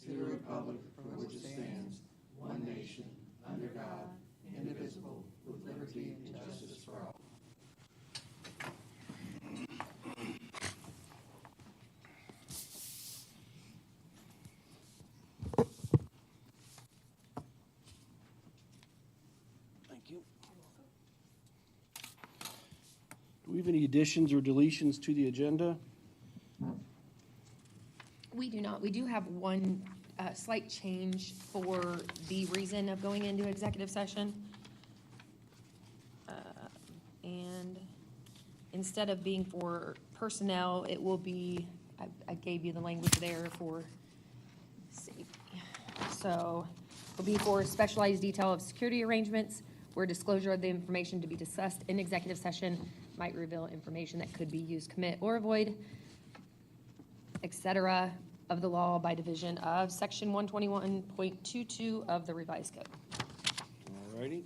to the republic for which it stands, one nation, under God, indivisible, with liberty and justice for all. Thank you. Do we have any additions or deletions to the agenda? We do not. We do have one slight change for the reason of going into executive session. And instead of being for personnel, it will be, I gave you the language there for safety. So it'll be for specialized detail of security arrangements where disclosure of the information to be discussed in executive session might reveal information that could be used, commit, or avoid, etc., of the law by division of section 121.22 of the revised code. All righty.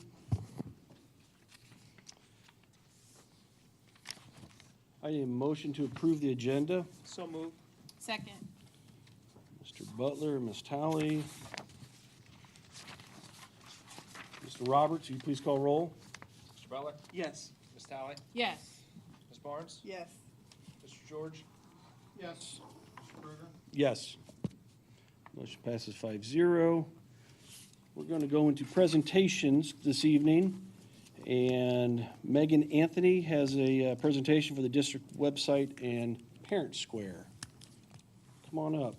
I need a motion to approve the agenda. So moved. Second. Mr. Butler, Ms. Talley. Mr. Roberts, will you please call roll? Mr. Butler? Yes. Ms. Talley? Yes. Ms. Barnes? Yes. Mr. George? Yes. Mr. Berger? Yes. Motion passes 5-0. We're going to go into presentations this evening. And Megan Anthony has a presentation for the district website and Parent Square. Come on up.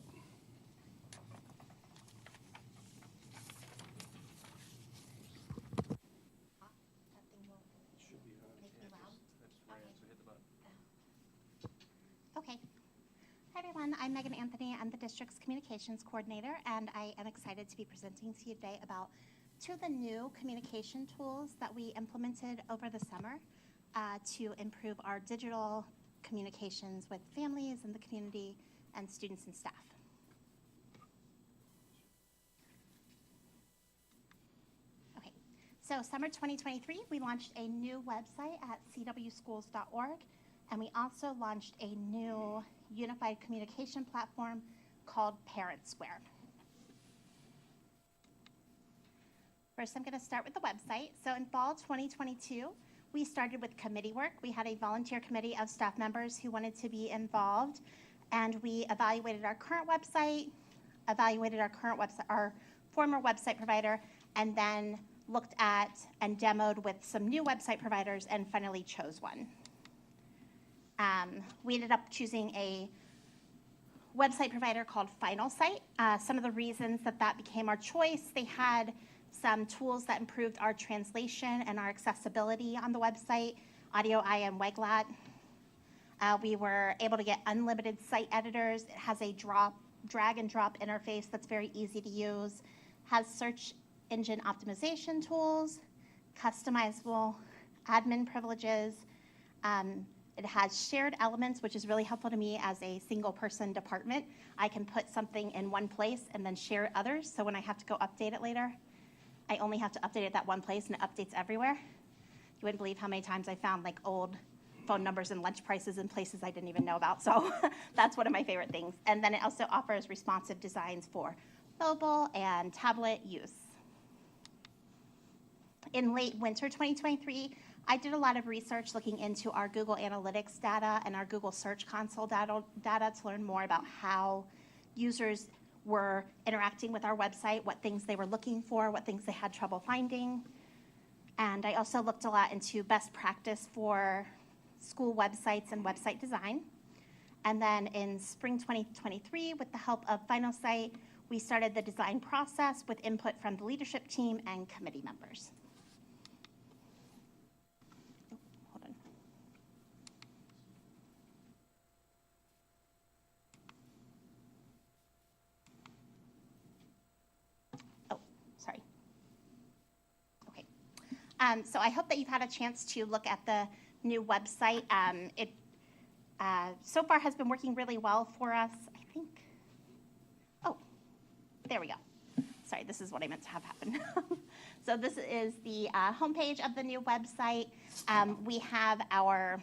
Okay. Hi, everyone. I'm Megan Anthony. I'm the district's communications coordinator, and I am excited to be presenting to you today about two of the new communication tools that we implemented over the summer to improve our digital communications with families and the community and students and staff. Okay. So summer 2023, we launched a new website at cwschools.org. And we also launched a new unified communication platform called Parent Square. First, I'm going to start with the website. So in fall 2022, we started with committee work. We had a volunteer committee of staff members who wanted to be involved. And we evaluated our current website, our former website provider, and then looked at and demoed with some new website providers and finally chose one. We ended up choosing a website provider called Final Site. Some of the reasons that became our choice, they had some tools that improved our translation and our accessibility on the website, Audio IM Weglat. We were able to get unlimited site editors. It has a drag and drop interface that's very easy to use, has search engine optimization tools, customizable admin privileges. It has shared elements, which is really helpful to me as a single person department. I can put something in one place and then share others. So when I have to go update it later, I only have to update it that one place and it updates everywhere. You wouldn't believe how many times I found like old phone numbers and lunch prices in places I didn't even know about. So that's one of my favorite things. And then it also offers responsive designs for mobile and tablet use. In late winter 2023, I did a lot of research looking into our Google Analytics data and our Google Search Console data to learn more about how users were interacting with our website, what things they were looking for, what things they had trouble finding. And I also looked a lot into best practice for school websites and website design. And then in spring 2023, with the help of Final Site, we started the design process with input from the leadership team and committee members. So I hope that you've had a chance to look at the new website. It so far has been working really well for us, I think. Oh, there we go. Sorry, this is what I meant to have happen. So this is the homepage of the new website. We have our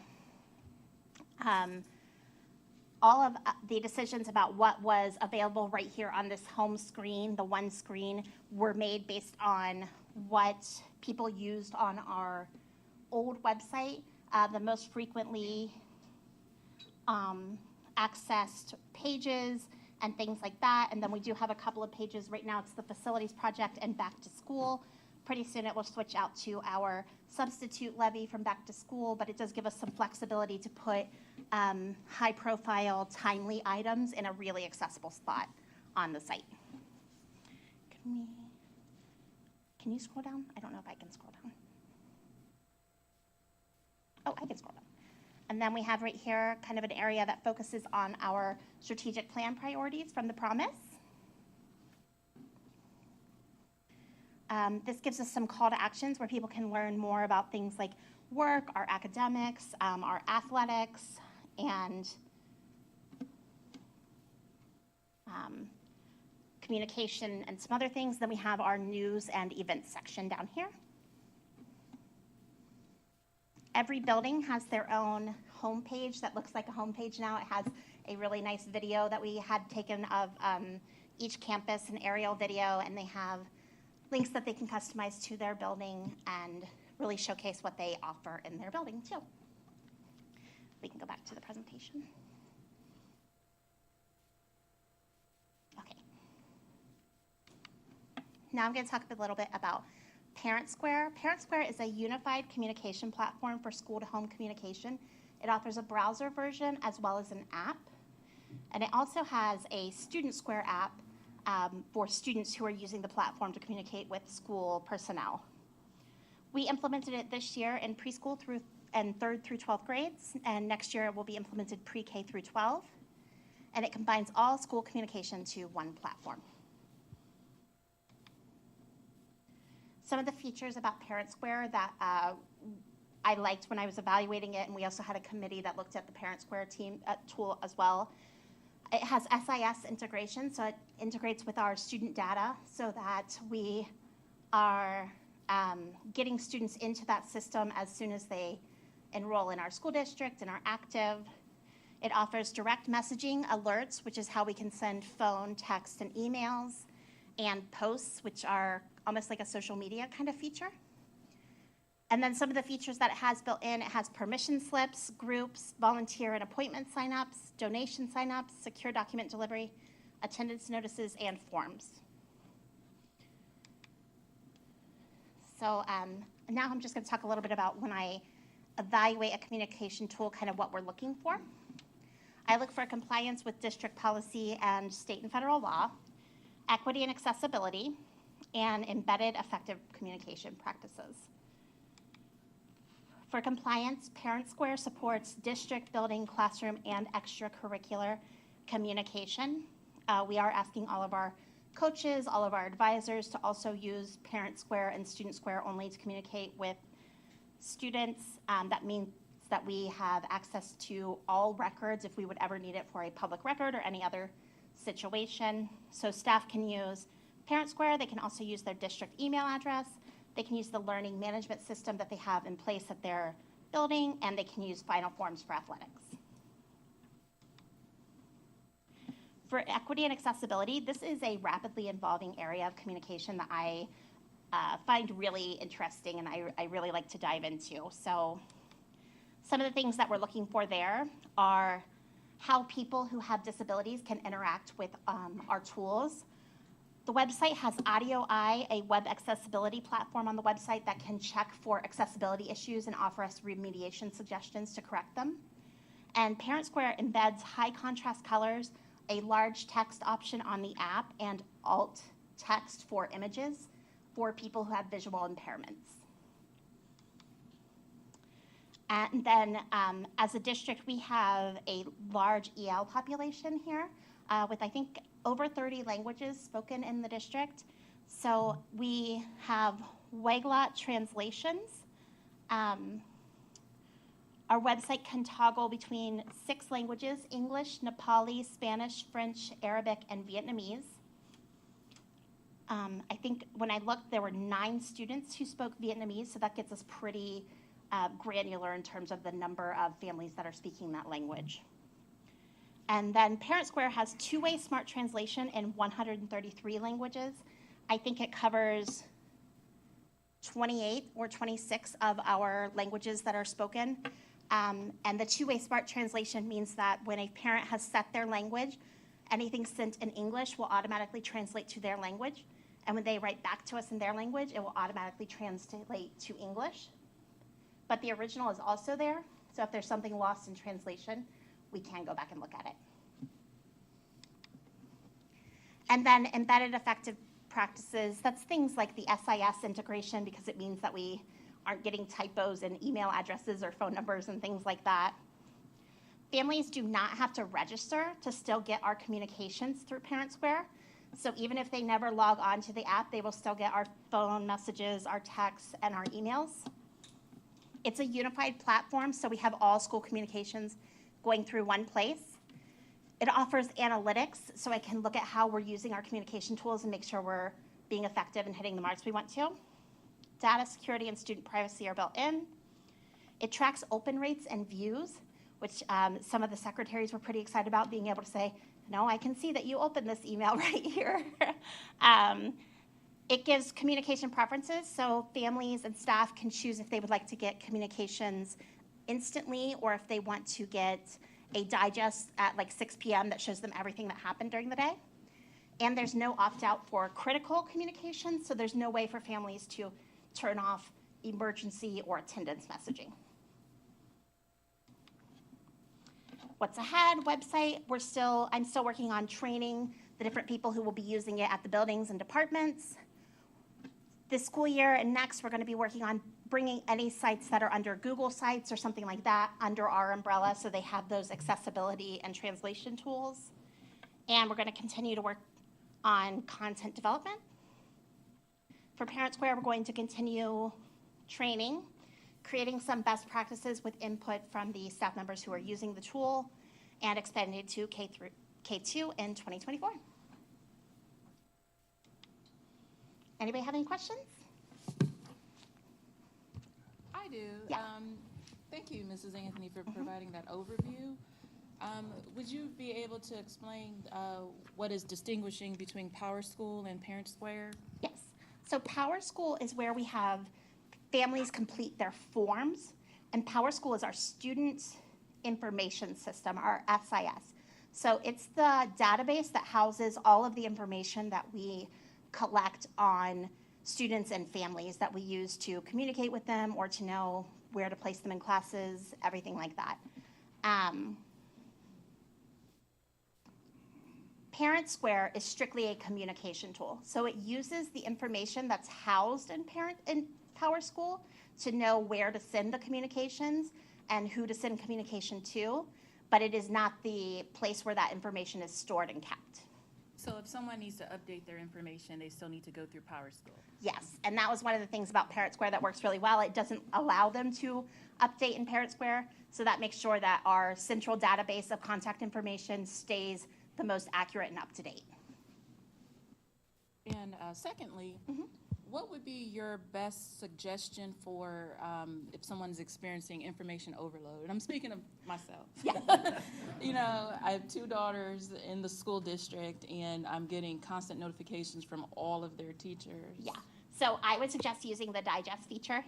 all of the decisions about what was available right here on this home screen, the one screen, were made based on what people used on our old website. The most frequently accessed pages and things like that. And then we do have a couple of pages. Right now it's the facilities project and back to school. Pretty soon it will switch out to our substitute levy from back to school, but it does give us some flexibility to put high profile, timely items in a really accessible spot on the site. Can you scroll down? I don't know if I can scroll down. Oh, I can scroll down. And then we have right here kind of an area that focuses on our strategic plan priorities from the promise. This gives us some call to actions where people can learn more about things like work, our academics, our athletics, and communication and some other things. Then we have our news and events section down here. Every building has their own homepage that looks like a homepage now. It has a really nice video that we had taken of each campus, an aerial video, and they have links that they can customize to their building and really showcase what they offer in their building too. We can go back to the presentation. Okay. Now I'm going to talk a little bit about Parent Square. Parent Square is a unified communication platform for school-to-home communication. It offers a browser version as well as an app. And it also has a Student Square app for students who are using the platform to communicate with school personnel. We implemented it this year in preschool through and 3rd through 12th grades, and next year it will be implemented pre-K through 12. And it combines all school communication to one platform. Some of the features about Parent Square that I liked when I was evaluating it, and we also had a committee that looked at the Parent Square tool as well. It has SIS integration, so it integrates with our student data so that we are getting students into that system as soon as they enroll in our school district and are active. It offers direct messaging alerts, which is how we can send phone, text, and emails, and posts, which are almost like a social media kind of feature. And then some of the features that it has built in, it has permission slips, groups, volunteer and appointment signups, donation signups, secure document delivery, attendance notices, and forms. So now I'm just going to talk a little bit about when I evaluate a communication tool, kind of what we're looking for. I look for compliance with district policy and state and federal law, equity and accessibility, and embedded effective communication practices. For compliance, Parent Square supports district, building, classroom, and extracurricular communication. We are asking all of our coaches, all of our advisors to also use Parent Square and Student Square only to communicate with students. That means that we have access to all records if we would ever need it for a public record or any other situation. So staff can use Parent Square. They can also use their district email address. They can use the learning management system that they have in place at their building, and they can use Final Forms for athletics. For equity and accessibility, this is a rapidly evolving area of communication that I find really interesting and I really like to dive into. So some of the things that we're looking for there are how people who have disabilities can interact with our tools. The website has Audio Eye, a web accessibility platform on the website that can check for accessibility issues and offer us remediation suggestions to correct them. And Parent Square embeds high contrast colors, a large text option on the app, and alt text for images for people who have visual impairments. And then as a district, we have a large EL population here with, I think, over 30 languages spoken in the district. So we have Waglot translations. Our website can toggle between 6 languages: English, Nepali, Spanish, French, Arabic, and Vietnamese. I think when I looked, there were 9 students who spoke Vietnamese, so that gets us pretty granular in terms of the number of families that are speaking that language. And then Parent Square has two-way smart translation in 133 languages. I think it covers 28 or 26 of our languages that are spoken. And the two-way smart translation means that when a parent has set their language, anything sent in English will automatically translate to their language. And when they write back to us in their language, it will automatically translate to English. But the original is also there. So if there's something lost in translation, we can go back and look at it. And then embedded effective practices, that's things like the SIS integration, because it means that we aren't getting typos in email addresses or phone numbers and things like that. Families do not have to register to still get our communications through Parent Square. So even if they never log on to the app, they will still get our phone messages, our texts, and our emails. It's a unified platform, so we have all school communications going through one place. It offers analytics, so I can look at how we're using our communication tools and make sure we're being effective and hitting the marks we want to. Data security and student privacy are built in. It tracks open rates and views, which some of the secretaries were pretty excited about, being able to say, no, I can see that you opened this email right here. It gives communication preferences, so families and staff can choose if they would like to get communications instantly or if they want to get a digest at like 6 p.m. that shows them everything that happened during the day. And there's no opt-out for critical communications, so there's no way for families to turn off emergency or attendance messaging. What's ahead? Website, I'm still working on training the different people who will be using it at the buildings and departments. This school year and next, we're going to be working on bringing any sites that are under Google Sites or something like that under our umbrella, so they have those accessibility and translation tools. And we're going to continue to work on content development. For Parent Square, we're going to continue training, creating some best practices with input from the staff members who are using the tool, and expanding it to K2 in 2024. Anybody have any questions? I do. Yeah. Thank you, Mrs. Anthony, for providing that overview. Would you be able to explain what is distinguishing between Power School and Parent Square? Yes. So Power School is where we have families complete their forms, and Power School is our student information system, our SIS. So it's the database that houses all of the information that we collect on students and families that we use to communicate with them or to know where to place them in classes, everything like that. Parent Square is strictly a communication tool. So it uses the information that's housed in Power School to know where to send the communications and who to send communication to, but it is not the place where that information is stored and kept. So if someone needs to update their information, they still need to go through Power School? Yes, and that was one of the things about Parent Square that works really well. It doesn't allow them to update in Parent Square, so that makes sure that our central database of contact information stays the most accurate and up to date. And secondly, what would be your best suggestion for if someone's experiencing information overload? And I'm speaking of myself. Yeah. You know, I have 2 daughters in the school district, and I'm getting constant notifications from all of their teachers. Yeah, so I would suggest using the digest feature.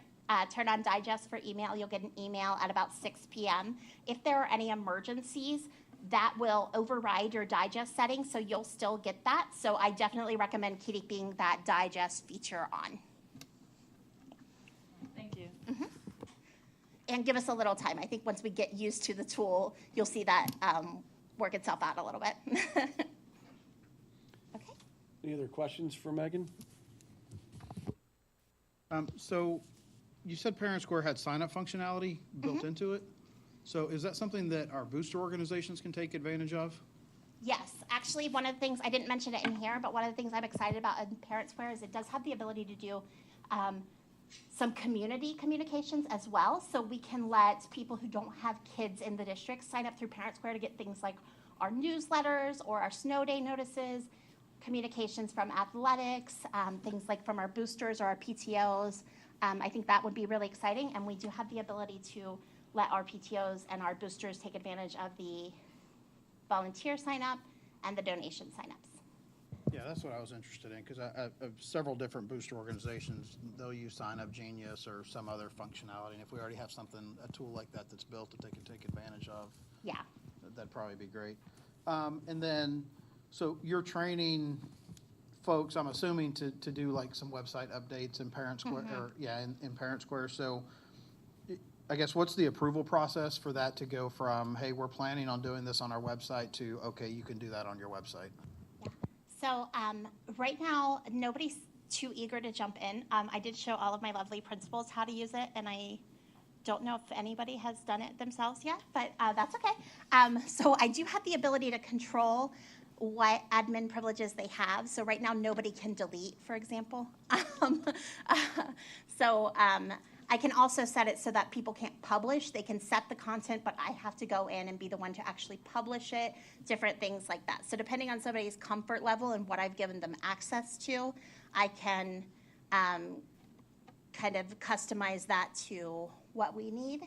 Turn on digest for email. You'll get an email at about 6 p.m. If there are any emergencies, that will override your digest settings, so you'll still get that. So I definitely recommend keeping that digest feature on. Thank you. And give us a little time. I think once we get used to the tool, you'll see that work itself out a little bit. Okay. Any other questions for Megan? So you said Parent Square had sign-up functionality built into it. So is that something that our booster organizations can take advantage of? Yes, actually, one of the things, I didn't mention it in here, but one of the things I'm excited about in Parent Square is it does have the ability to do some community communications as well. So we can let people who don't have kids in the district sign up through Parent Square to get things like our newsletters or our snow day notices, communications from athletics, things like from our boosters or our PTOs. I think that would be really exciting, and we do have the ability to let our PTOs and our boosters take advantage of the volunteer sign-up and the donation sign-ups. Yeah, that's what I was interested in, because several different booster organizations, they'll use Sign Up Genius or some other functionality. And if we already have something, a tool like that that's built that they can take advantage of, Yeah. that'd probably be great. And then, so you're training folks, I'm assuming, to do like some website updates in Parent Square, or, in Parent Square. So I guess what's the approval process for that to go from, hey, we're planning on doing this on our website, to, okay, you can do that on your website? So right now, nobody's too eager to jump in. I did show all of my lovely principals how to use it, and I don't know if anybody has done it themselves yet, but that's okay. So I do have the ability to control what admin privileges they have. So right now, nobody can delete, for example. So I can also set it so that people can't publish. They can set the content, but I have to go in and be the one to actually publish it, different things like that. So depending on somebody's comfort level and what I've given them access to, I can kind of customize that to what we need.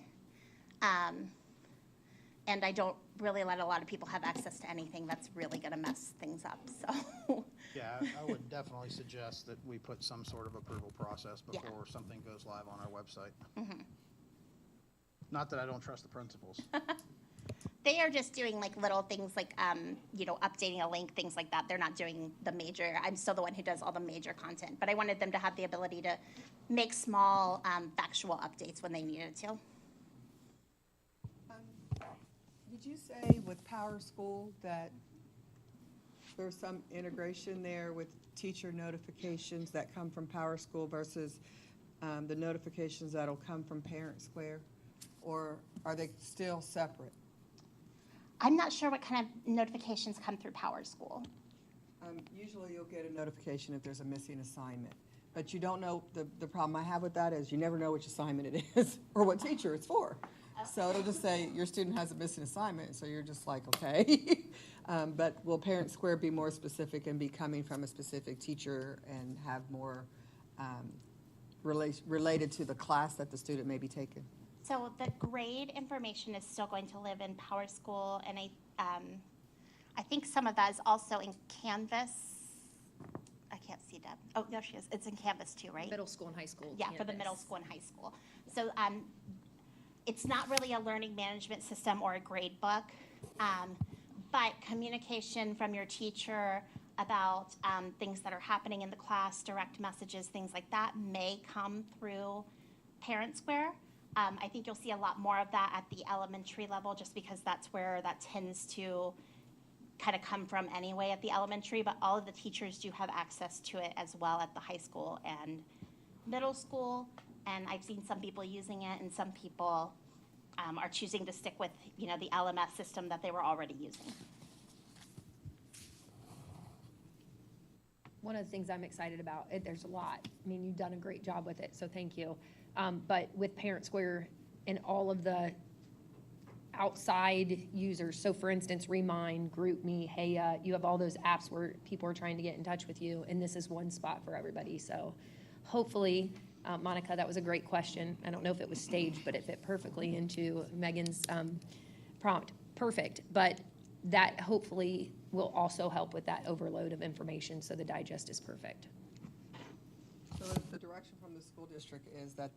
And I don't really let a lot of people have access to anything that's really going to mess things up, so. Yeah, I would definitely suggest that we put some sort of approval process Yeah. before something goes live on our website. Not that I don't trust the principals. They are just doing like little things like, updating a link, things like that. They're not doing the major, I'm still the one who does all the major content. But I wanted them to have the ability to make small factual updates when they needed to. Did you say with Power School that there's some integration there with teacher notifications that come from Power School versus the notifications that'll come from Parent Square? Or are they still separate? I'm not sure what kind of notifications come through Power School. Usually you'll get a notification if there's a missing assignment. But you don't know, the problem I have with that is you never know which assignment it is or what teacher it's for. So it'll just say your student has a missing assignment, so you're just like, okay. But will Parent Square be more specific and be coming from a specific teacher and have more related to the class that the student may be taking? So the grade information is still going to live in Power School, and I think some of that is also in Canvas. I can't see Deb. Oh, there she is. It's in Canvas too, right? Middle school and high school. Yeah, for the middle school and high school. So it's not really a learning management system or a grade book, but communication from your teacher about things that are happening in the class, direct messages, things like that may come through Parent Square. I think you'll see a lot more of that at the elementary level, just because that's where that tends to kind of come from anyway at the elementary, but all of the teachers do have access to it as well at the high school and middle school. And I've seen some people using it, and some people are choosing to stick with, the LMS system that they were already using. One of the things I'm excited about, there's a lot. I mean, you've done a great job with it, so thank you. But with Parent Square and all of the outside users, so for instance, Remind, GroupMe, Heya, you have all those apps where people are trying to get in touch with you, and this is one spot for everybody. So hopefully, Monica, that was a great question. I don't know if it was staged, but it fit perfectly into Megan's prompt. Perfect. But that hopefully will also help with that overload of information, so the digest is perfect. So the direction from the school district is that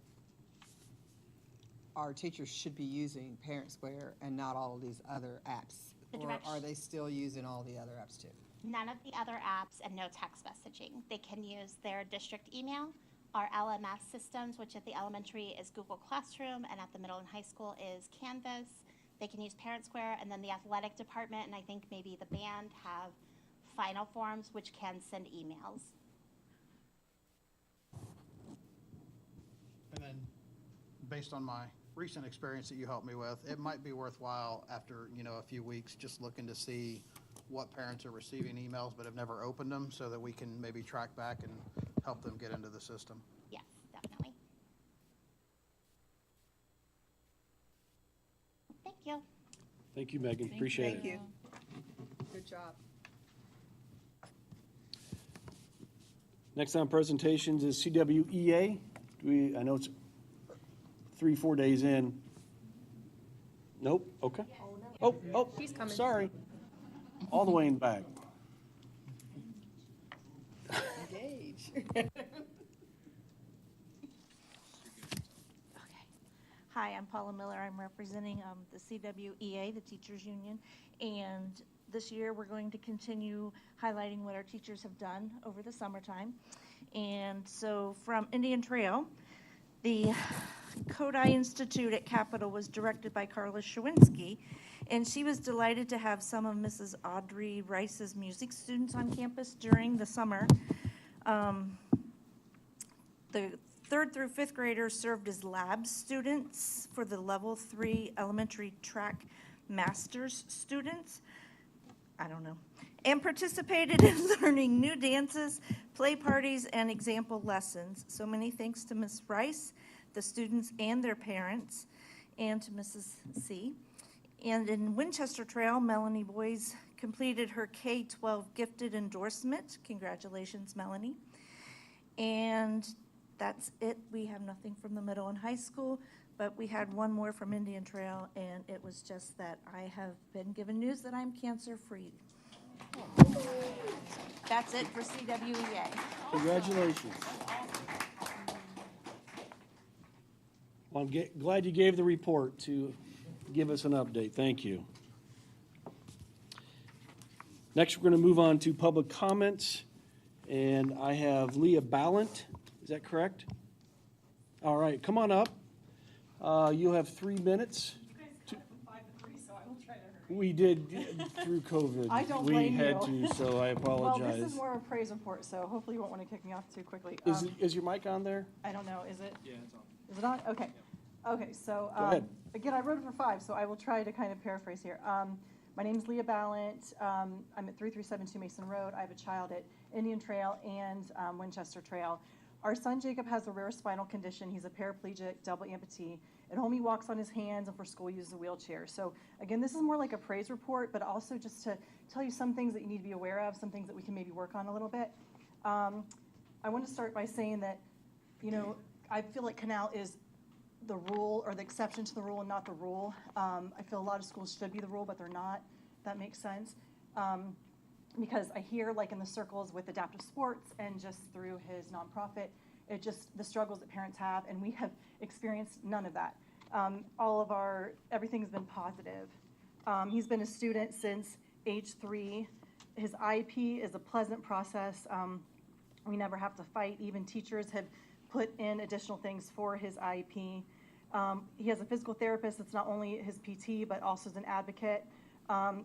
our teachers should be using Parent Square and not all of these other apps? Or are they still using all the other apps too? None of the other apps and no text messaging. They can use their district email. Our LMS systems, which at the elementary is Google Classroom and at the middle and high school is Canvas. They can use Parent Square, and then the athletic department and I think maybe the band have Final Forms, which can send emails. And then, based on my recent experience that you helped me with, it might be worthwhile after, a few weeks, just looking to see what parents are receiving emails but have never opened them, so that we can maybe track back and help them get into the system. Yes, definitely. Thank you. Thank you, Megan. Appreciate it. Thank you. Good job. Next on presentations is CWEA. I know it's 3-4 days in. Nope, okay. Oh, She's coming. sorry. all the way in back. Engage. Okay. Hi, I'm Paula Miller. I'm representing the CWEA, the Teachers Union. And this year, we're going to continue highlighting what our teachers have done over the summertime. And so from Indian Trail, the Kodai Institute at Capitol was directed by Carla Shawinski, and she was delighted to have some of Mrs. Audrey Rice's music students on campus during the summer. The 3rd through 5th graders served as lab students for the Level 3 elementary track master's students. I don't know. And participated in learning new dances, play parties, and example lessons. So many thanks to Ms. Rice, the students and their parents, and to Mrs. C. And in Winchester Trail, Melanie Boyes completed her K-12 gifted endorsement. Congratulations, Melanie. And that's it. We have nothing from the middle and high school, but we had one more from Indian Trail, and it was just that I have been given news that I'm cancer-free. That's it for CWEA. Congratulations. Well, I'm glad you gave the report to give us an update. Thank you. Next, we're going to move on to public comments, and I have Leah Ballant. Is that correct? All right, come on up. You have 3 minutes. You guys cut it from 5 to 3, so I will try to hurry. We did through COVID. I don't We blame had you. to, so I Well, apologize. this is more of a praise report, so hopefully you won't want to kick me off too quickly. Is your mic on there? I don't know, is it? Yeah, it's on. Is it on? Okay. Okay, so, Go ahead. again, I wrote it for 5, so I will try to kind of paraphrase here. My name is Leah Ballant. I'm at 3372 Mason Road. I have a child at Indian Trail and Winchester Trail. Our son Jacob has a rare spinal condition. He's a paraplegic, double amputee. At home, he walks on his hands, and for school, he uses a wheelchair. So again, this is more like a praise report, but also just to tell you some things that you need to be aware of, some things that we can maybe work on a little bit. I want to start by saying that, you know, I feel like Canal is the rule or the exception to the rule and not the rule. I feel a lot of schools should be the rule, but they're not. If that makes sense. Because I hear, like in the circles with adaptive sports and just through his nonprofit, it just the struggles that parents have, and we have experienced none of that. Everything's been positive. He's been a student since age 3. His IEP is a pleasant process. We never have to fight. Even teachers have put in additional things for his IEP. He has a physical therapist that's not only his PT, but also as an advocate.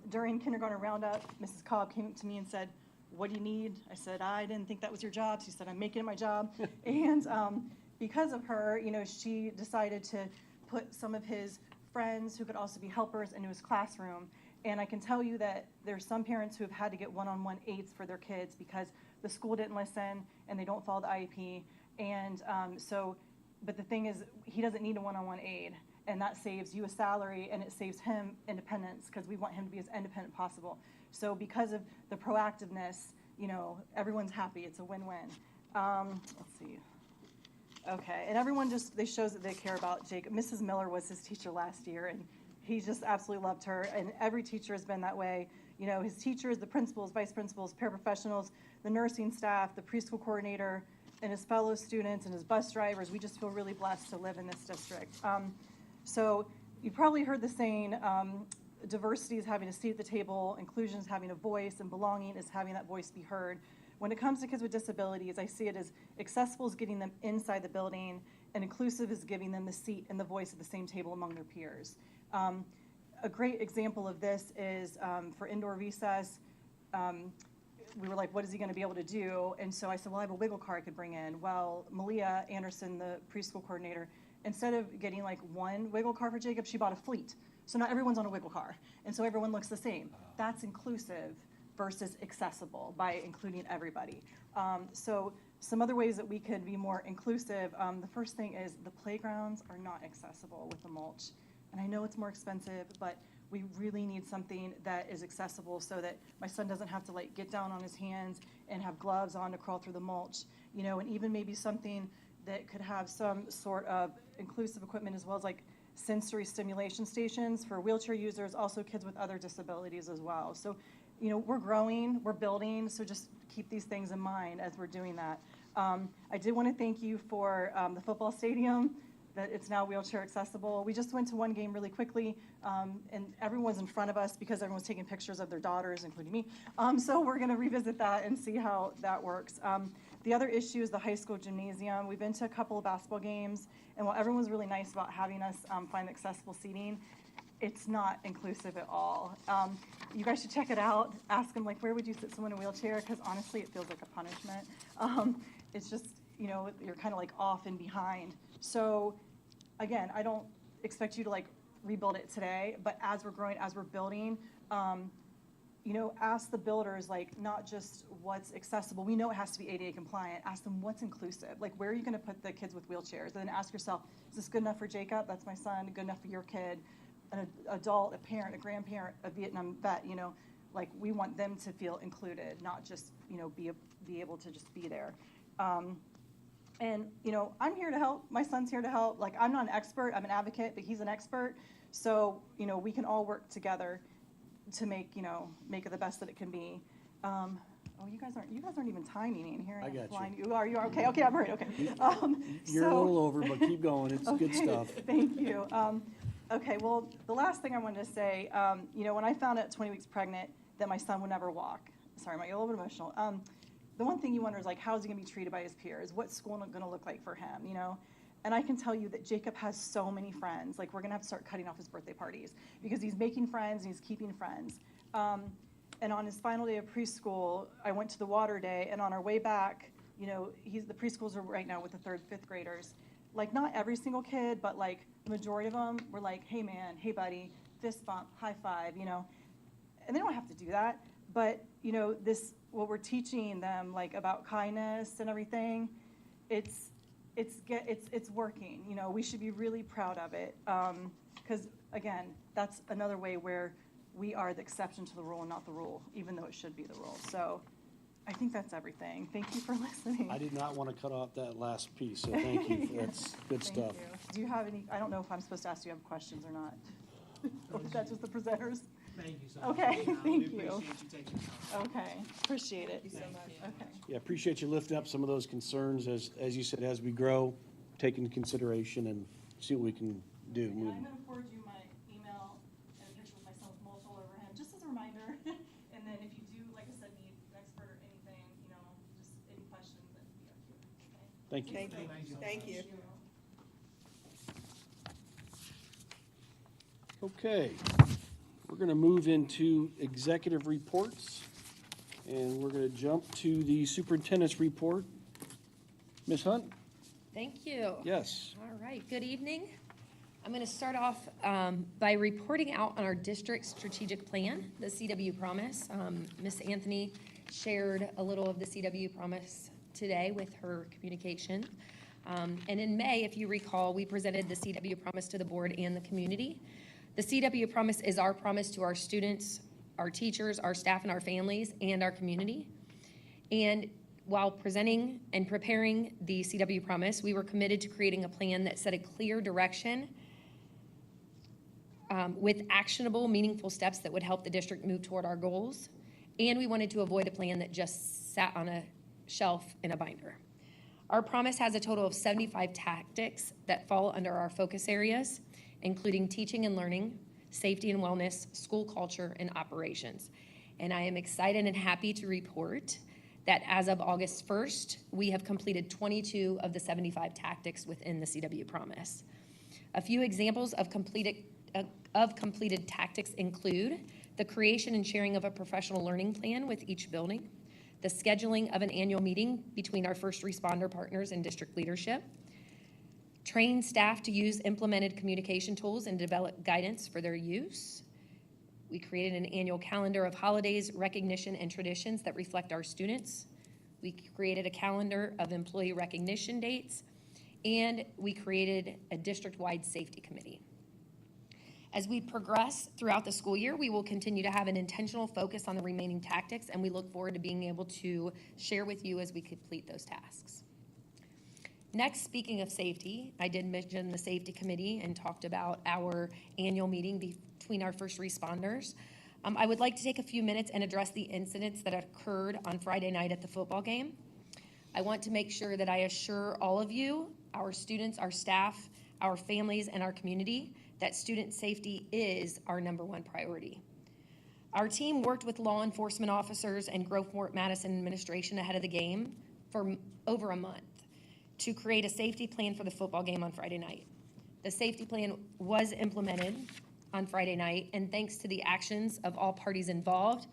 During kindergarten roundup, Mrs. Cobb came to me and said, "What do you need?" I said, "I didn't think that was your job." She said, "I'm making it my job." And because of her, you know, she decided to put some of his friends who could also be helpers into his classroom. And I can tell you that there's some parents who have had to get one-on-one aides for their kids because the school didn't listen and they don't follow the IEP. And but the thing is, he doesn't need a one-on-one aide. And that saves you a salary, and it saves him independence, because we want him to be as independent possible. So because of the proactiveness, you know, everyone's happy. It's a win-win. Let's see. Okay, and everyone they shows that they care about Jacob. Mrs. Miller was his teacher last year, and he just absolutely loved her. And every teacher has been that way. You know, his teachers, the principals, vice principals, paraprofessionals, the nursing staff, the preschool coordinator, and his fellow students and his bus drivers. We just feel really blessed to live in this district. So you probably heard the saying, diversity is having a seat at the table, inclusion is having a voice, and belonging is having that voice be heard. When it comes to kids with disabilities, I see it as accessible is getting them inside the building, and inclusive is giving them the seat and the voice at the same table among their peers. A great example of this is for indoor recess. We were like, what is he going to be able to do? And so I said, well, I have a wiggle car I could bring in. Well, Malia Anderson, the preschool coordinator, instead of getting like one wiggle car for Jacob, she bought a fleet. So now everyone's on a wiggle car. And so everyone looks the same. That's inclusive versus accessible by including everybody. So some other ways that we could be more inclusive, the first thing is the playgrounds are not accessible with the mulch. And I know it's more expensive, but we really need something that is accessible so that my son doesn't have to like get down on his hands and have gloves on to crawl through the mulch, you know, and even maybe something that could have some sort of inclusive equipment as well as like sensory stimulation stations for wheelchair users, also kids with other disabilities as well. So we're growing, we're building, so just keep these things in mind as we're doing that. I did want to thank you for the football stadium, that it's now wheelchair accessible. We just went to one game really quickly, and everyone's in front of us because everyone's taking pictures of their daughters, including me. So we're going to revisit that and see how that works. The other issue is the high school gymnasium. We've been to a couple of basketball games, and while everyone's really nice about having us find accessible seating, it's not inclusive at all. You guys should check it out. Ask them, like, where would you sit someone in a wheelchair? Because honestly, it feels like a punishment. It's just, you're kind of like off and behind. So again, I don't expect you to like rebuild it today, but as we're growing, as we're building, ask the builders, like, not just what's accessible. We know it has to be ADA compliant. Ask them what's inclusive. Like, where are you going to put the kids with wheelchairs? And then ask yourself, is this good enough for Jacob? That's my son. Good enough for your kid? An adult, a parent, a grandparent, a Vietnam vet, like, we want them to feel included, not just, be able to just be there. And, I'm here to help. My son's here to help. Like, I'm not an expert. I'm an advocate, but he's an expert. So, we can all work together to make it the best that it can be. You guys aren't even timing in here. I got you. You are okay. Okay, I'm right. Okay. You're a little over, but keep going. It's good Okay, stuff. Thank you. Okay, well, the last thing I wanted to say, when I found out at 20 weeks pregnant that my son would never walk, sorry, I might get a little bit emotional. The one thing you wonder is, like, how is he going to be treated by his peers? What's school going to look like for him, And I can tell you that Jacob has so many friends. Like, we're going to have to start cutting off his birthday parties because he's making friends and he's keeping friends. And on his final day of preschool, I went to the water day, and on our way back, the preschools are right now with the 3rd, 5th graders. Like, not every single kid, but like the majority of them were like, hey man, hey buddy, fist bump, high five, And they don't have to do that, but what we're teaching them, like, about kindness and everything, it's working. We should be really proud of it, because again, that's another way where we are the exception to the rule and not the rule, even though it should be the rule. So I think that's everything. Thank you for listening. I did not want to cut off that last piece, so thank you. That's good stuff. Thank you. Do you have any, I don't know if I'm supposed to ask you have questions or not. Or is that just the presenters? Thank you so much. Okay, thank you. We appreciate you taking the time. Okay, appreciate it. Thank you so much. Okay. Yeah, appreciate you lifting up some of those concerns as you said, as we grow, take into consideration and see what we can do. And I'm going to forward you my email and a picture with my son with mulch all over him, just as a reminder. And then if you do, like I said, need an expert or anything, just any questions, then be up here. Okay? Thank you. Thank you. Okay, we're going to move into executive reports, and we're going to jump to the superintendent's report. Ms. Hunt? Thank you. Yes. All right, good evening. I'm going to start off by reporting out on our district strategic plan, the CW Promise. Ms. Anthony shared a little of the CW Promise today with her communication. And in May, if you recall, we presented the CW Promise to the board and the community. The CW Promise is our promise to our students, our teachers, our staff, and our families, and our community. And while presenting and preparing the CW Promise, we were committed to creating a plan that set a clear direction with actionable, meaningful steps that would help the district move toward our goals. And we wanted to avoid a plan that just sat on a shelf in a binder. Our promise has a total of 75 tactics that fall under our focus areas, including teaching and learning, safety and wellness, school culture, and operations. And I am excited and happy to report that as of August 1st, we have completed 22 of the 75 tactics within the CW Promise. A few examples of completed tactics include the creation and sharing of a professional learning plan with each building, the scheduling of an annual meeting between our first responder partners and district leadership, train staff to use implemented communication tools and develop guidance for their use. We created an annual calendar of holidays, recognition, and traditions that reflect our students. We created a calendar of employee recognition dates, and we created a district-wide safety committee. As we progress throughout the school year, we will continue to have an intentional focus on the remaining tactics, and we look forward to being able to share with you as we complete those tasks. Next, speaking of safety, I did mention the safety committee and talked about our annual meeting between our first responders. I would like to take a few minutes and address the incidents that occurred on Friday night at the football game. I want to make sure that I assure all of you, our students, our staff, our families, and our community that student safety is our #1 priority. Our team worked with law enforcement officers and Groveport Madison administration ahead of the game for over a month to create a safety plan for the football game on Friday night. The safety plan was implemented on Friday night, and thanks to the actions of all parties involved,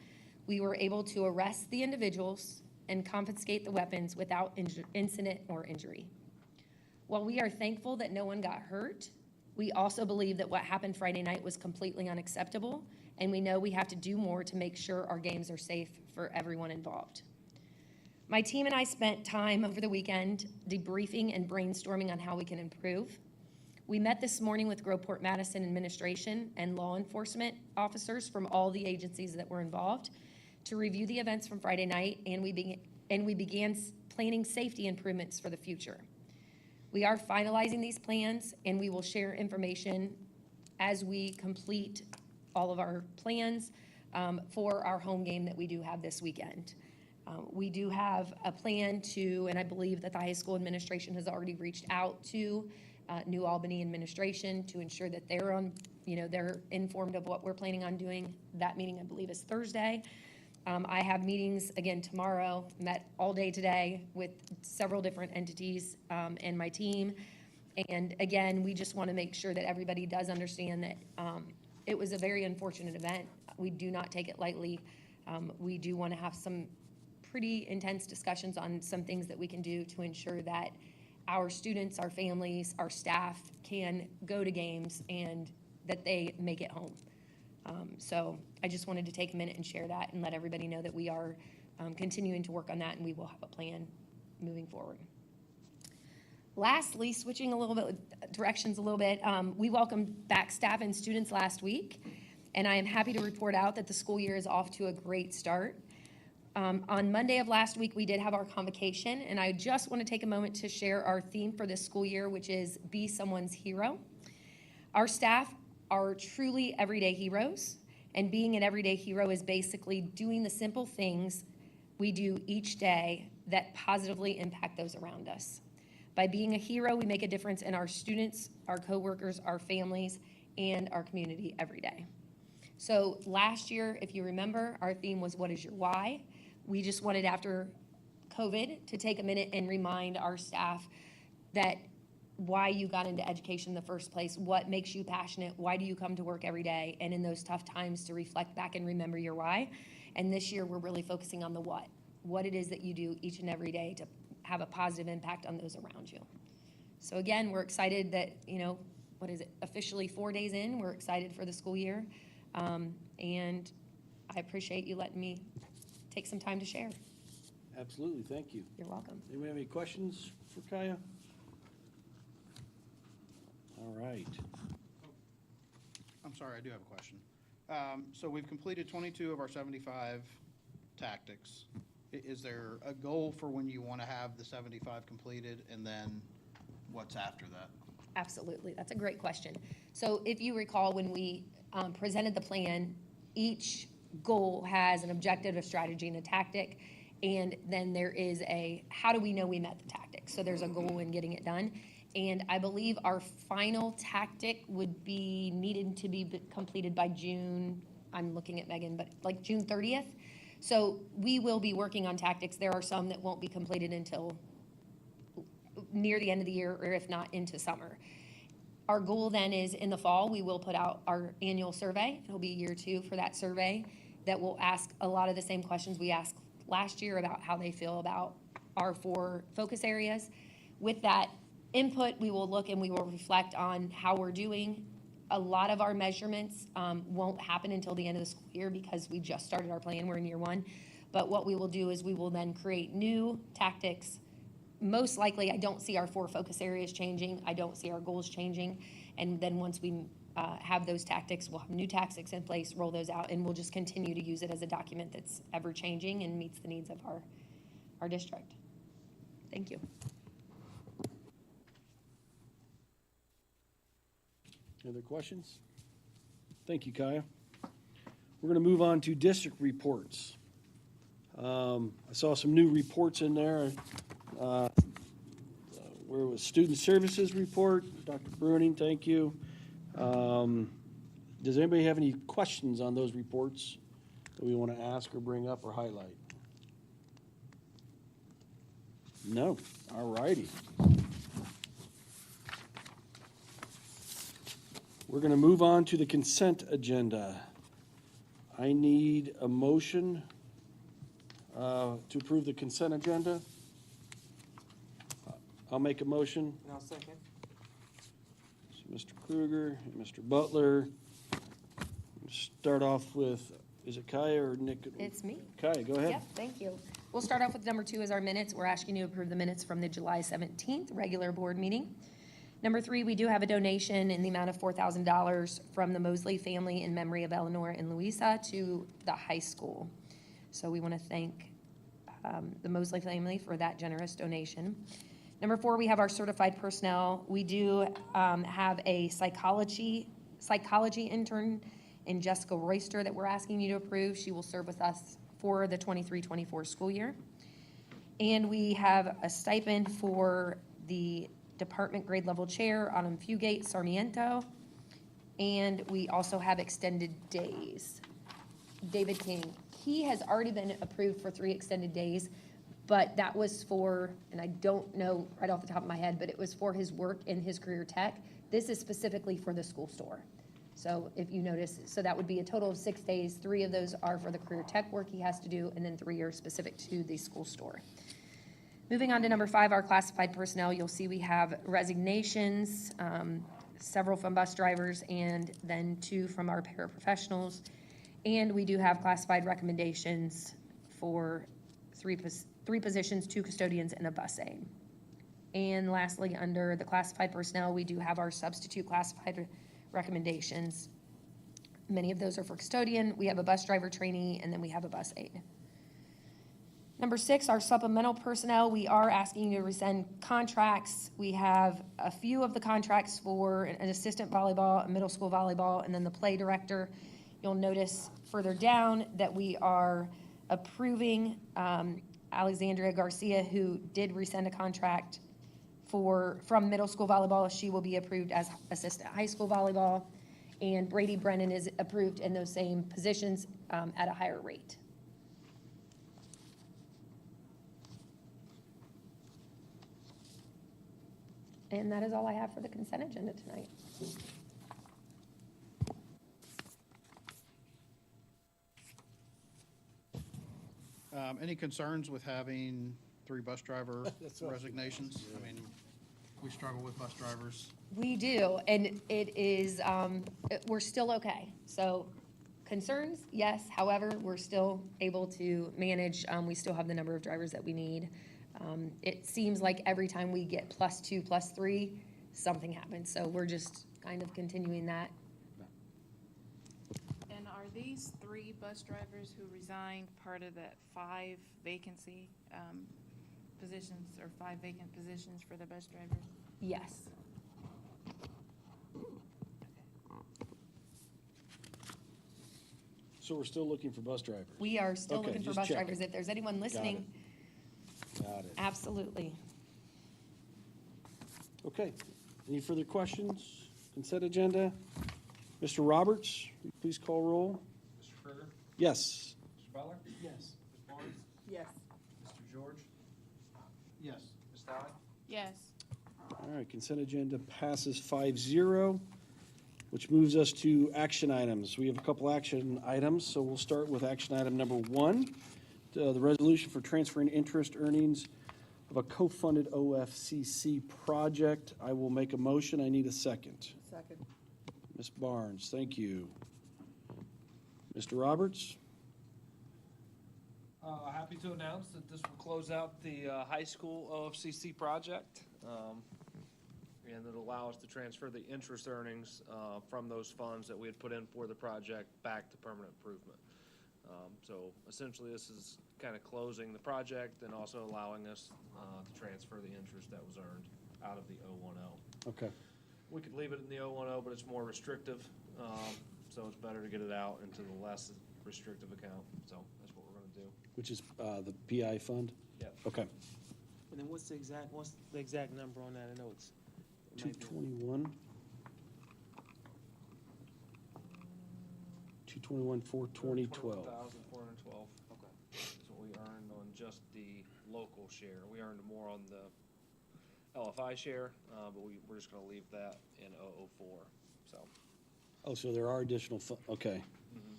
we were able to arrest the individuals and confiscate the weapons without incident or injury. While we are thankful that no one got hurt, we also believe that what happened Friday night was completely unacceptable, and we know we have to do more to make sure our games are safe for everyone involved. My team and I spent time over the weekend debriefing and brainstorming on how we can improve. We met this morning with Groveport Madison administration and law enforcement officers from all the agencies that were involved to review the events from Friday night, and we began planning safety improvements for the future. We are finalizing these plans, and we will share information as we complete all of our plans for our home game that we do have this weekend. We do have a plan to, and I believe that the high school administration has already reached out to New Albany administration to ensure that they're on, they're informed of what we're planning on doing. That meeting, I believe, is Thursday. I have meetings again tomorrow, met all day today with several different entities and my team. And again, we just want to make sure that everybody does understand that it was a very unfortunate event. We do not take it lightly. We do want to have some pretty intense discussions on some things that we can do to ensure that our students, our families, our staff can go to games and that they make it home. So I just wanted to take a minute and share that and let everybody know that we are continuing to work on that, and we will have a plan moving forward. Lastly, switching a little bit, directions a little bit, we welcomed back staff and students last week, and I am happy to report out that the school year is off to a great start. On Monday of last week, we did have our convocation, and I just want to take a moment to share our theme for this school year, which is Be Someone's Hero. Our staff are truly everyday heroes, and being an everyday hero is basically doing the simple things we do each day that positively impact those around us. By being a hero, we make a difference in our students, our coworkers, our families, and our community every day. So last year, if you remember, our theme was What is Your Why? We just wanted, after COVID, to take a minute and remind our staff that why you got into education in the first place, what makes you passionate, why do you come to work every day, and in those tough times to reflect back and remember your why. And this year, we're really focusing on the what it is that you do each and every day to have a positive impact on those around you. So again, we're excited that, officially 4 days in, we're excited for the school year. And I appreciate you letting me take some time to share. Absolutely, thank you. You're welcome. Anybody have any questions for Kaya? All right. I'm sorry, I do have a question. So we've completed 22 of our 75 tactics. Is there a goal for when you want to have the 75 completed, and then what's after that? Absolutely, that's a great question. So if you recall, when we presented the plan, each goal has an objective, a strategy, and a tactic, and then there is a how do we know we met the tactic? So there's a goal in getting it done. And I believe our final tactic would be needed to be completed by June, I'm looking at Megan, but like June 30th. So we will be working on tactics. There are some that won't be completed until near the end of the year, or if not, into summer. Our goal then is in the fall, we will put out our annual survey. It'll be year 2 for that survey that will ask a lot of the same questions we asked last year about how they feel about our 4 focus areas. With that input, we will look and we will reflect on how we're doing. A lot of our measurements won't happen until the end of the school year because we just started our plan, we're in year 1. But what we will do is we will then create new tactics. Most likely, I don't see our 4 focus areas changing. I don't see our goals changing. And then once we have those tactics, we'll have new tactics in place, roll those out, and we'll just continue to use it as a document that's ever changing and meets the needs of our district. Thank you. Any other questions? Thank you, Kaya. We're going to move on to district reports. I saw some new reports in there. Where was Student Services Report? Dr. Bruning, thank you. Does anybody have any questions on those reports that we want to ask or bring up or highlight? No. All righty. We're going to move on to the consent agenda. I need a motion to approve the consent agenda. I'll make a motion. And I'll second. So Mr. Kruger and Mr. Butler. Start off with, is it Kaya or Nick? It's me. Kaya, go ahead. Yep, thank you. We'll start off with number 2 as our minutes. We're asking you to approve the minutes from the July 17th regular board meeting. Number 3, we do have a donation in the amount of $4,000 from the Mosley family in memory of Eleanor and Louisa to the high school. So we want to thank the Mosley family for that generous donation. Number 4, we have our certified personnel. We do have a psychology intern in Jessica Royster that we're asking you to approve. She will serve with us for the 23-24 school year. And we have a stipend for the department grade level chair, Autumn Fugate Sarmiento. And we also have extended days. David King, he has already been approved for 3 extended days, but that was for, and I don't know right off the top of my head, but it was for his work in his career tech. This is specifically for the school store. So if you notice, so that would be a total of 6 days. 3 of those are for the career tech work he has to do, and then 3 are specific to the school store. Moving on to number 5, our classified personnel. You'll see we have resignations, several from bus drivers, and then 2 from our paraprofessionals. And we do have classified recommendations for 3 positions, 2 custodians, and a bus aide. And lastly, under the classified personnel, we do have our substitute classified recommendations. Many of those are for custodian. We have a bus driver trainee, and then we have a bus aide. Number 6, our supplemental personnel. We are asking you to rescind contracts. We have a few of the contracts for an assistant volleyball, a middle school volleyball, and then the play director. You'll notice further down that we are approving Alexandria Garcia, who did rescind a contract from middle school volleyball. She will be approved as assistant high school volleyball. And Brady Brennan is approved in those same positions at a higher rate. And that is all I have for the consent agenda tonight. Any concerns with having 3 bus driver resignations? I mean, we struggle with bus drivers. We do, and it is, we're still okay. So concerns, yes. However, we're still able to manage. We still have the number of drivers that we need. It seems like every time we get +2, +3, something happens. So we're just kind of continuing that. And are these 3 bus drivers who resigned part of that 5 vacancy positions or 5 vacant positions for the bus drivers? Yes. So we're still looking for bus drivers? We are still Okay, looking for just bus checking. drivers. If there's anyone listening, Got it. absolutely. Okay. Any further questions? Consent agenda? Mr. Roberts, will you please call roll? Mr. Kruger? Yes. Mr. Butler? Yes. Ms. Barnes? Yes. Mr. George? Yes. Ms. Dowd? Yes. All right, consent agenda passes 5-0, which moves us to action items. We have a couple action items, so we'll start with action item number 1, the resolution for transferring interest earnings of a co-funded OFCC project. I will make a motion. I need a second. Second. Ms. Barnes, thank you. Mr. Roberts? Happy to announce that this will close out the high school OFCC project. And it'll allow us to transfer the interest earnings from those funds that we had put in for the project back to permanent improvement. So essentially, this is kind of closing the project and also allowing us to transfer the interest that was earned out of the 010. Okay. We could leave it in the 010, but it's more restrictive, so it's better to get it out into the less restrictive account, so that's what we're gonna do. Which is the PI fund? Yep. Okay. And then what's the exact number on that? I know it might be- 221. 221, 42012. 21,412. Okay. That's what we earned on just the local share. We earned more on the LFI share, but we're just gonna leave that in 004, so. Oh, so there are additional, okay. Mhm.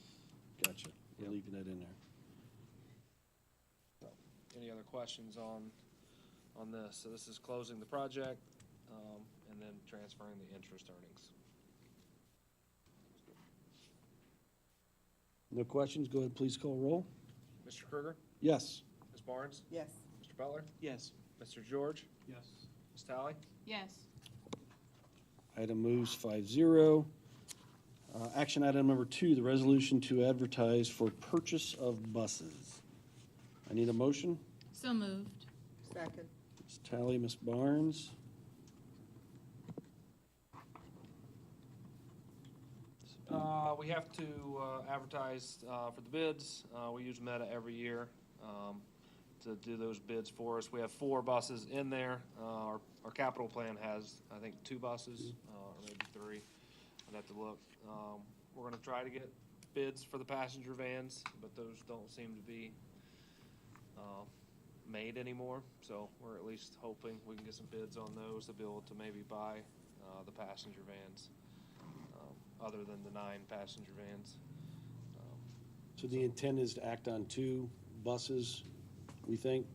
Gotcha. We're Yep. leaving that in there. So, any other questions on this? So this is closing the project, and then transferring the interest earnings. No questions? Go ahead, please call roll. Mr. Krueger? Yes. Ms. Barnes? Yes. Mr. Butler? Yes. Mr. George? Yes. Ms. Tally? Yes. Item moves 5-0. Action item number 2, the resolution to advertise for purchase of buses. I need a motion. So moved. Second. Ms. Tally, Ms. Barnes. We have to advertise for the bids. We use Meta every year to do those bids for us. We have 4 buses in there. Our capital plan has, I think, 2 buses, or maybe 3. I'd have to look. We're gonna try to get bids for the passenger vans, but those don't seem to be made anymore. So we're at least hoping we can get some bids on those to be able to maybe buy the passenger vans, other than the 9 passenger vans. So the intent is to act on 2 buses, we think?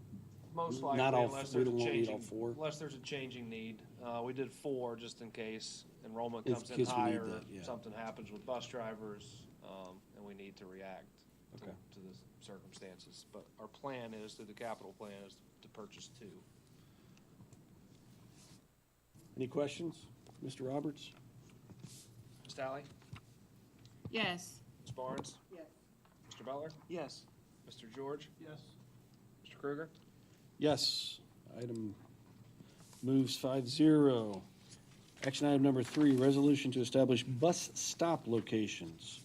Most Not likely, all- unless we there's a don't need all changing, 4. unless there's a changing need. We did 4 just in case enrollment In comes in case we need higher, that, yeah. something happens with bus drivers, and we need to react Okay. to the circumstances. But our plan is, through the capital plan, is to purchase 2. Any questions? Mr. Roberts? Ms. Tally? Yes. Ms. Barnes? Yes. Mr. Butler? Yes. Mr. George? Yes. Mr. Krueger? Yes. Item moves 5-0. Action item number 3, resolution to establish bus stop locations.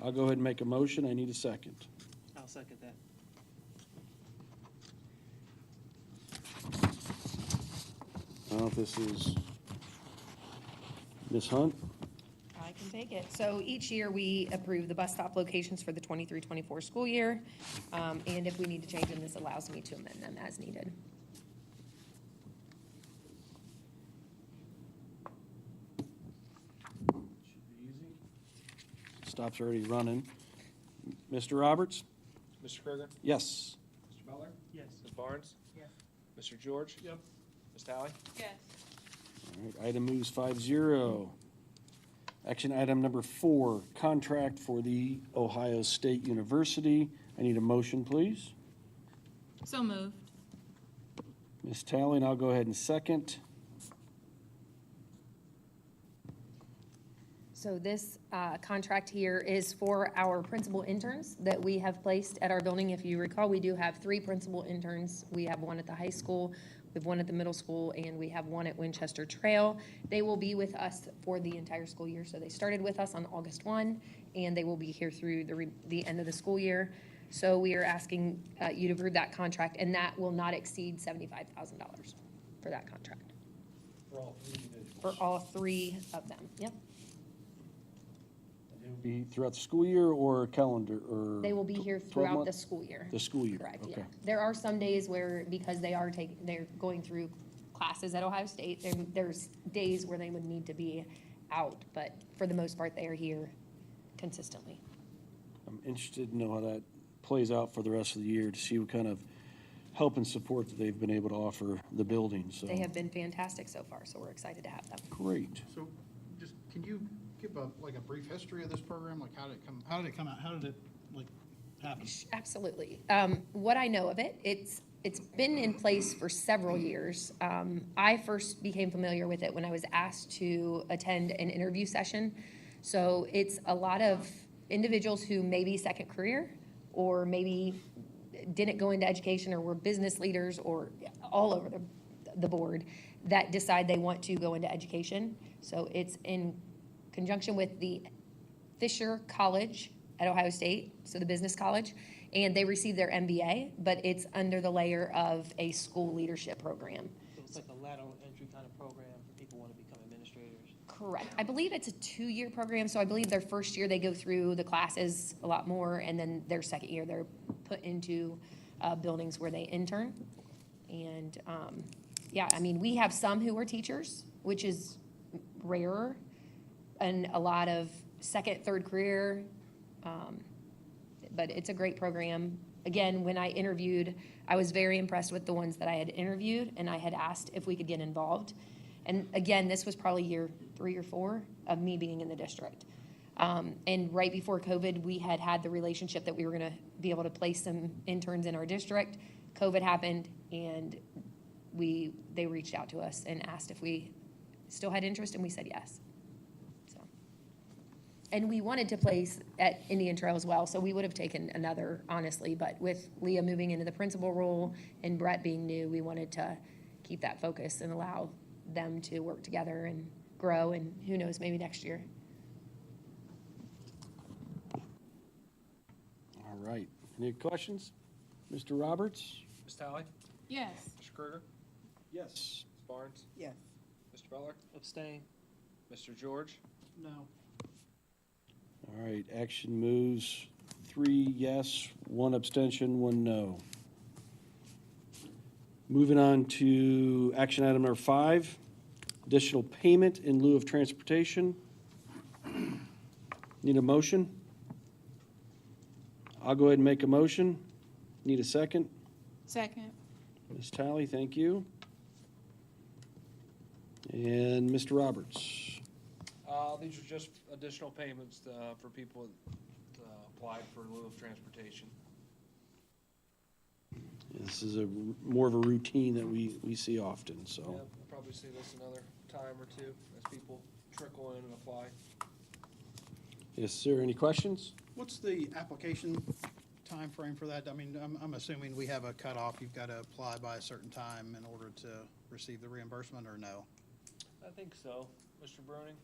I'll go ahead and make a motion. I need a second. I'll second that. I don't know if this is Ms. Hunt? I can take it. So each year, we approve the bus stop locations for the 23-24 school year. And if we need to change them, this allows me to amend them as needed. Should be easy. Stop's already running. Mr. Roberts? Mr. Krueger? Yes. Mr. Butler? Yes. Ms. Barnes? Yes. Mr. George? Yep. Ms. Tally? Yes. All right, item moves 5-0. Action item number 4, contract for the Ohio State University. I need a motion, please. So moved. Ms. Tally, and I'll go ahead and second. So this contract here is for our principal interns that we have placed at our building. If you recall, we do have 3 principal interns. We have 1 at the high school, we have 1 at the middle school, and we have 1 at Winchester Trail. They will be with us for the entire school year. So they started with us on August 1, and they will be here through the end of the school year. So we are asking you to approve that contract, and that will not exceed $75,000 for that contract. For all 3 individuals. For all 3 of them, yep. They will be throughout the school year or calendar, or? They will be here 12 throughout the months? school year. The school year, Correct, yeah. okay. There are some days where, because they're going through classes at Ohio State, there's days where they would need to be out, but for the most part, they are here consistently. I'm interested to know how that plays out for the rest of the year, to see what kind of help and support that they've been able to offer the building, so. They have been fantastic so far, so we're excited to have them. Great. So just, can you give a brief history of this program? Like, how did it come out? How did it, happen? Absolutely. What I know of it, it's been in place for several years. I first became familiar with it when I was asked to attend an interview session. So it's a lot of individuals who may be second career, or maybe didn't go into education, or were business leaders, or all over the board, that decide they want to go into education. So it's in conjunction with the Fisher College at Ohio State, so the business college, and they receive their MBA, but it's under the layer of a school leadership program. So it's like a lateral entry kind of program for people who want to become administrators. Correct. I believe it's a 2-year program, so I believe their first year they go through the classes a lot more, and then their second year they're put into buildings where they intern. And yeah, I mean, we have some who are teachers, which is rarer, and a lot of second, third career. But it's a great program. Again, when I interviewed, I was very impressed with the ones that I had interviewed, and I had asked if we could get involved. And again, this was probably year 3 or 4 of me being in the district. And right before COVID, we had the relationship that we were gonna be able to place some interns in our district. COVID happened, and they reached out to us and asked if we still had interest, and we said yes. So, and we wanted to place at Indian Trail as well, so we would have taken another, honestly, but with Leah moving into the principal role and Brett being new, we wanted to keep that focus and allow them to work together and grow, and who knows, maybe next year. All right. Any questions? Mr. Roberts? Ms. Talley? Yes. Mr. Krueger? Yes. Ms. Barnes? Yes. Mr. Butler? Abstain. Mr. George? No. All right, action moves 3 yes, 1 abstention, 1 no. Moving on to action item number 5, additional payment in lieu of transportation. Need a motion? I'll go ahead and make a motion. Need a second? Second. Ms. Talley, thank you. And Mr. Roberts? These are just additional payments for people that applied for in lieu of transportation. This is more of a routine that we see often, so. Yeah, we'll probably see this another time or two as people trickle in and apply. Yes, sir, any questions? What's the application time frame for that? I mean, I'm assuming we have a cutoff. You've got to apply by a certain time in order to receive the reimbursement, or no? I think so. Mr. Bruning,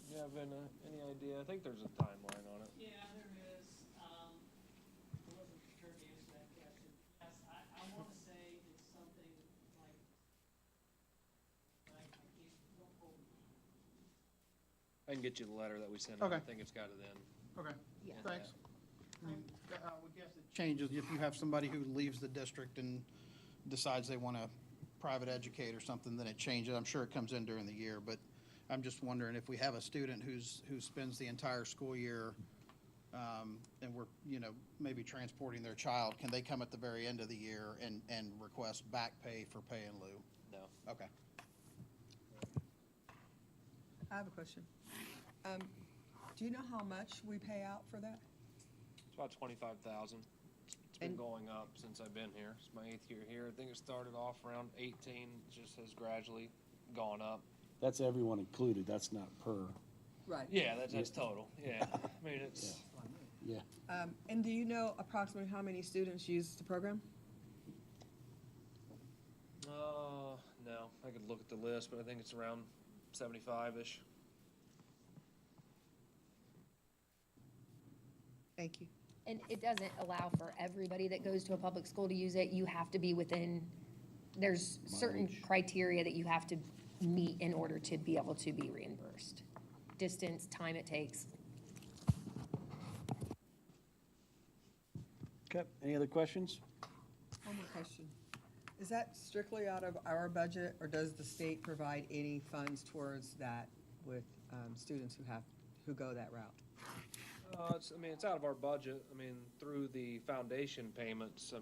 do you have any idea? I think there's a timeline on it. Yeah, there is. It wasn't sure to answer that question. Yes, I want to say it's something like, I can't, don't hold me. I can get you the letter that we sent out. Okay. I think it's got it in. Okay, Yeah. thanks. I mean, I would guess it changes if you have somebody who leaves the district and decides they want to private educate or something, then it changes. I'm sure it comes in during the year, but I'm just wondering if we have a student who spends the entire school year, and we're, maybe transporting their child, can they come at the very end of the year and request back pay for pay in lieu? No. Okay. I have a question. Do you know how much we pay out for that? It's about 25,000. It's been And- going up since I've been here. It's my 8th year here. I think it started off around 18, just has gradually gone up. That's everyone included, that's not per. Right. Yeah, that's total. Yeah. I mean, it's, Yeah. And do you know approximately how many students use the program? no, I could look at the list, but I think it's around 75-ish. Thank you. And it doesn't allow for everybody that goes to a public school to use it. You have to be within, there's certain Mileage. criteria that you have to meet in order to be able to be reimbursed. Distance, time it takes. Okay, any other questions? One more question. Is that strictly out of our budget, or does the state provide any funds towards that with students who go that route? It's out of our budget. Through the foundation payments,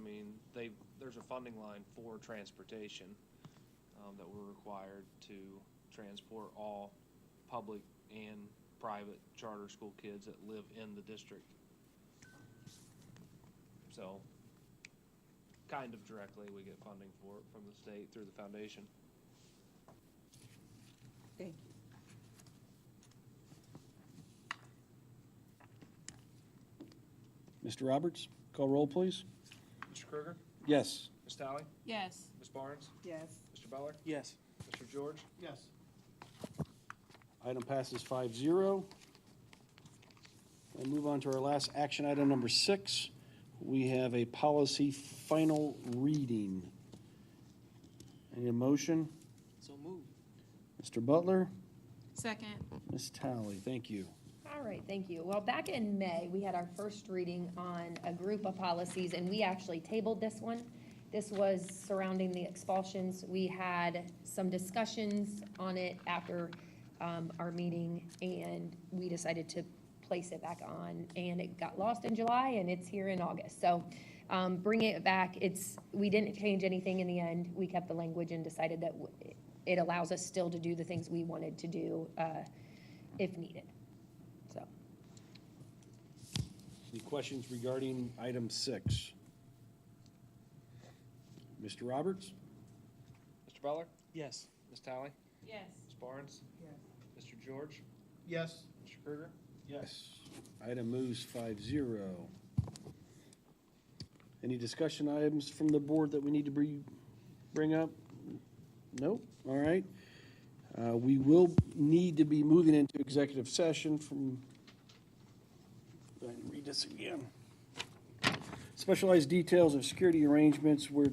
there's a funding line for transportation that we're required to transport all public and private charter school kids that live in the district. So, kind of directly, we get funding for it from the state through the foundation. Thank you. Mr. Roberts, call roll, please. Mr. Krueger? Yes. Ms. Talley? Yes. Ms. Barnes? Yes. Mr. Butler? Yes. Mr. George? Yes. Item passes 5-0. We'll move on to our last action item, number 6. We have a policy final reading. Any motion? So move. Mr. Butler? Second. Ms. Talley, thank you. All right, thank you. Well, back in May, we had our first reading on a group of policies, and we actually tabled this one. This was surrounding the expulsions. We had some discussions on it after our meeting, and we decided to place it back on, and it got lost in July, and it's here in August. So bringing it back, we didn't change anything in the end. We kept the language and decided that it allows us still to do the things we wanted to do if needed. So. Any questions regarding item 6? Mr. Roberts? Mr. Butler? Yes. Ms. Talley? Yes. Ms. Barnes? Yes. Mr. George? Yes. Mr. Krueger? Yes. Item moves 5-0. Any discussion items from the board that we need to bring up? Nope. All right. We will need to be moving into executive session from, go ahead and read this again. Specialized details of security arrangements where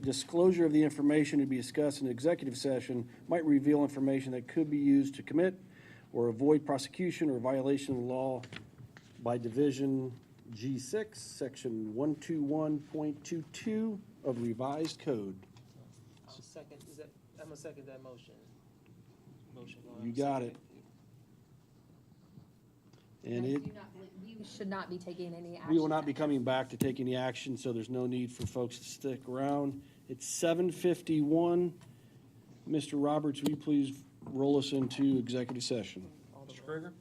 disclosure of the information to be discussed in executive session might reveal information that could be used to commit or avoid prosecution or violation of the law by Division G6, Section 121.22 of Revised Code. I'm gonna second that motion. Motion. You got it. And We should not be taking any action. we will not be coming back to take any action, so there's no need for folks to stick around. It's 7:51. Mr. Roberts, will you please roll us into executive session? Mr. Krueger?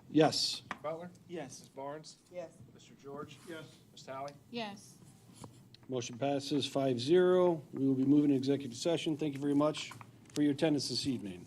Yes. Mr. Butler? Yes. Ms. Barnes? Yes. Mr. George? Yes. Ms. Talley? Yes. Motion passes 5-0. We will be moving to executive session. Thank you very much for your attendance this evening.